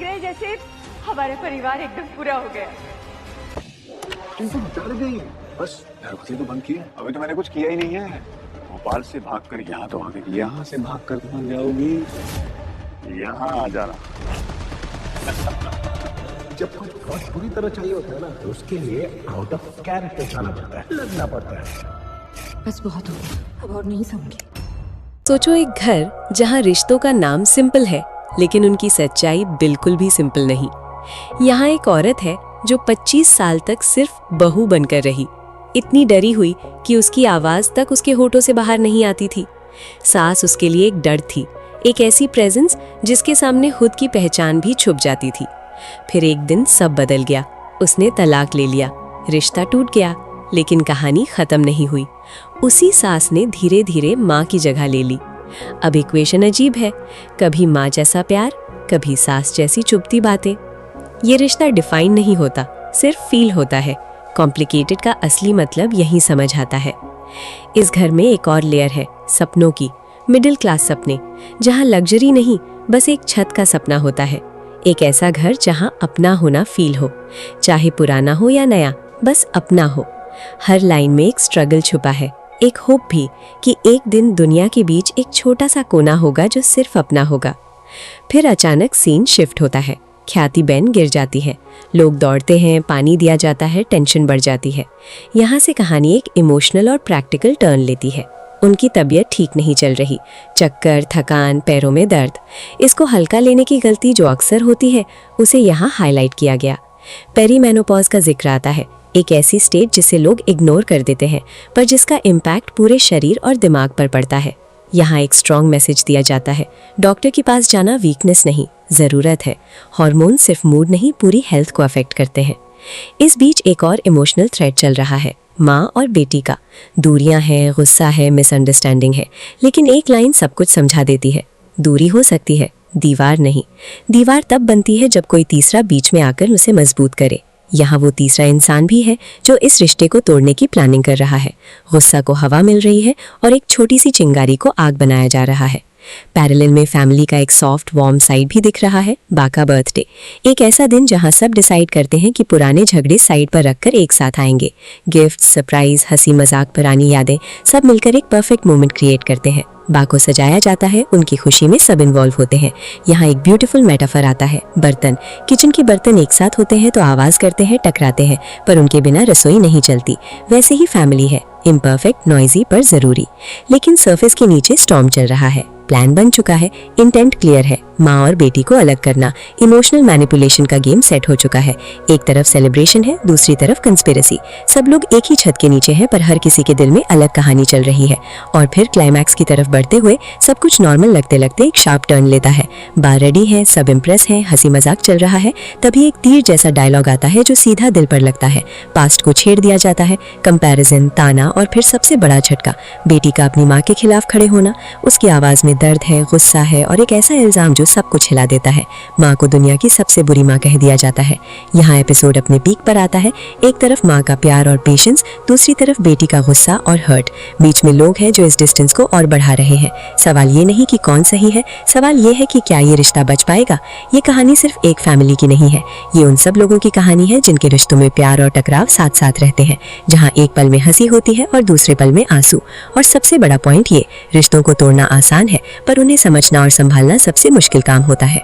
गए जैसे हमारा परिवार एकदम पूरा हो गया। तुम तो डर गई। बस दरवाजे तो बंद किए, अभी तो मैंने कुछ किया ही नहीं है। भोपाल से भागकर यहाँ तो आ गई, यहाँ से भागकर कहाँ जाओगी? यहाँ आ जाना। जब कुछ बहुत पूरी तरह चाहिए होता है ना, तो उसके लिए आउट ऑफ कैरेक्टर जाना पड़ता है, लगना पड़ता है। बस बहुत हो गया, अब और नहीं सहूंगी। सोचो एक घर जहाँ रिश्तों का नाम सिंपल है लेकिन उनकी सच्चाई बिल्कुल भी सिंपल नहीं। यहाँ एक औरत है जो 25 साल तक सिर्फ बहू बनकर रही, इतनी डरी हुई कि उसकी आवाज तक उसके होठों से बाहर नहीं आती थी। सास उसके लिए एक डर थी, एक ऐसी प्रेजेंस जिसके सामने खुद की पहचान भी छुप जाती थी। फिर एक दिन सब बदल गया, उसने तलाक ले लिया, रिश्ता टूट गया, लेकिन कहानी खत्म नहीं हुई। उसी सास ने धीरे धीरे माँ की जगह ले ली। अब इक्वेशन अजीब है, कभी माँ जैसा प्यार, कभी सास जैसी चुभती बातें। ये रिश्ता डिफाइन नहीं होता, सिर्फ फील होता है। कॉम्प्लिकेटेड का असली मतलब यही समझ आता है। इस घर में एक और लेयर है, सपनों की, मिडिल क्लास सपने, जहाँ लग्जरी नहीं, बस एक छत का सपना होता है। एक ऐसा घर जहाँ अपना होना फील हो, चाहे पुराना हो या नया, बस अपना हो। हर लाइन में एक स्ट्रगल छुपा है, एक होप भी कि एक दिन दुनिया के बीच एक छोटा सा कोना होगा जो सिर्फ अपना होगा। फिर अचानक सीन शिफ्ट होता है, ख्याति बहन गिर जाती है, लोग दौड़ते हैं, पानी दिया जाता है, टेंशन बढ़ जाती है। यहाँ से कहानी एक इमोशनल और प्रैक्टिकल टर्न लेती है। उनकी तबीयत ठीक नहीं चल रही, चक्कर, थकान, पैरों में दर्द। इसको हल्का लेने की गलती जो अक्सर होती है, उसे यहाँ हाईलाइट किया गया। पेरीमेनोपॉज का जिक्र आता है, एक ऐसी स्टेज जिसे लोग इग्नोर कर देते हैं, पर जिसका इम्पैक्ट पूरे शरीर और दिमाग पर पड़ता है। यहाँ एक स्ट्रॉन्ग मैसेज दिया जाता है, डॉक्टर के पास जाना वीकनेस नहीं, ज़रूरत है। हार्मोन सिर्फ मूड नहीं, पूरी हेल्थ को अफेक्ट करते हैं। इस बीच एक और इमोशनल थ्रेड चल रहा है, माँ और बेटी का। दूरियां हैं, गुस्सा है, मिसअंडरस्टैंडिंग है, लेकिन एक लाइन सब कुछ समझा देती है। दूरी हो सकती है, दीवार नहीं। दीवार तब बनती है जब कोई तीसरा बीच में आकर उसे मजबूत करे। यहाँ वो तीसरा इंसान भी है जो इस रिश्ते को तोड़ने की प्लानिंग कर रहा है। गुस्सा को हवा मिल रही है और एक छोटी सी चिंगारी को आग बनाया जा रहा है। पैरेलल में फैमिली का एक सॉफ्ट वार्म साइड भी दिख रहा है, बा का बर्थडे। एक ऐसा दिन जहां सब डिसाइड करते हैं कि पुराने झगड़े साइड पर रखकर एक साथ आएंगे। गिफ्ट, सरप्राइज, हंसी मजाक, पुरानी यादें, सब मिलकर एक परफेक्ट मोमेंट क्रिएट करते हैं। बा को सजाया जाता है, उनकी खुशी में सब इन्वॉल्व होते हैं। यहाँ एक ब्यूटीफुल मेटाफर आता है, बर्तन। किचन के बर्तन एक साथ होते हैं तो आवाज करते हैं, टकराते हैं, पर उनके बिना रसोई नहीं चलती। वैसे ही फैमिली है, इम्परफेक्ट, नॉइजी, पर जरूरी। लेकिन सरफेस के नीचे स्टॉर्म चल रहा है, प्लान बन चुका है, इंटेंट क्लियर है, माँ और बेटी को अलग करना। इमोशनल मैनिपुलेशन का गेम सेट हो चुका है। एक तरफ सेलिब्रेशन है, दूसरी तरफ कंस्पिरेसी। सब लोग एक ही छत के नीचे हैं, पर हर किसी के दिल में अलग कहानी चल रही है। और फिर क्लाइमैक्स की तरफ बढ़ते हुए सब कुछ नॉर्मल लगते लगते एक शार्प टर्न लेता है। बार रेडी है, सब इम्प्रेस हैं, हंसी मजाक चल रहा है। तभी एक तीर जैसा डायलॉग आता है जो सीधा दिल पर लगता है। पास्ट को छेड़ दिया जाता है, कंपैरिजन, ताना, और फिर सबसे बड़ा झटका, बेटी का अपनी माँ के खिलाफ खड़े होना। उसकी आवाज में दर्द है, गुस्सा है, और एक ऐसा इल्जाम जो सब कुछ हिला देता है। माँ को दुनिया की सबसे बुरी माँ कह दिया जाता है। यहाँ एपिसोड अपने पीक पर आता है। एक तरफ माँ का प्यार और पेशेंस, दूसरी तरफ बेटी का गुस्सा और हर्ट। बीच में लोग हैं जो इस डिस्टेंस को और बढ़ा रहे हैं। सवाल ये नहीं कि कौन सही है, सवाल ये है कि क्या ये रिश्ता बच पाएगा। ये कहानी सिर्फ एक फैमिली की नहीं है, ये उन सब लोगों की कहानी है जिनके रिश्तों में प्यार और टकराव साथ साथ रहते हैं, जहाँ एक पल में हंसी होती है और दूसरे पल में आंसू। और सबसे बड़ा पॉइंट ये, रिश्तों को तोड़ना आसान है, पर उन्हें समझना और संभालना सबसे मुश्किल काम होता है।